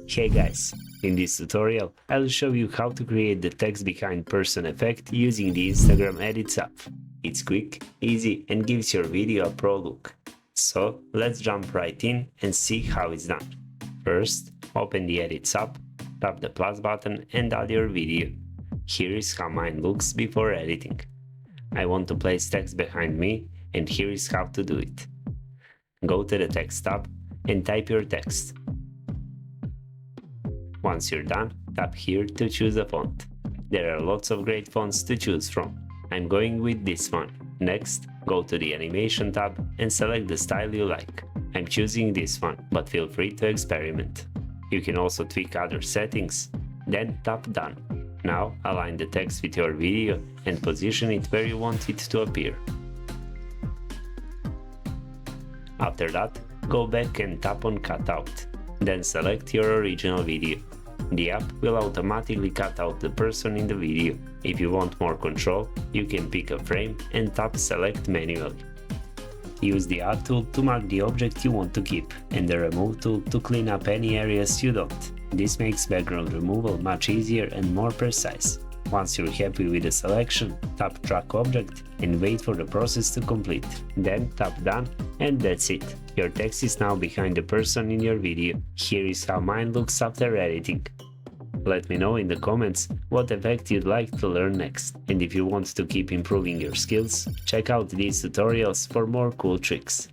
Hey guys, in this tutorial I'll show you how to create the text behind person effect using the Instagram Edits app. It's quick, easy and gives your video a pro look. So let's jump right in and see how it's done. First, open the Edits app, tap the plus button and add your video. Here is how mine looks before editing. I want to place text behind me and here is how to do it. Go to the text tab and type your text. Once you're done, tap here to choose a font. There are lots of great fonts to choose from. I'm going with this one. Next, go to the animation tab and select the style you like. I'm choosing this one, but feel free to experiment. You can also tweak other settings. Then tap done. Now align the text with your video and position it where you want it to appear. After that, go back and tap on cutout. Then select your original video. The app will automatically cut out the person in the video. If you want more control, you can pick a frame and tap select manually. Use the Add tool to mark the object you want to keep, and the Remove tool to clean up any areas you don't. This makes background removal much easier and more precise. Once you're happy with the selection, tap Track Object and wait for the process to complete. Then tap Done and that's it. Your text is now behind the person in your video. Here is how mine looks after editing. Let me know in the comments what effect you'd like to learn next. And if you want to keep improving your skills, check out these tutorials for more cool tricks.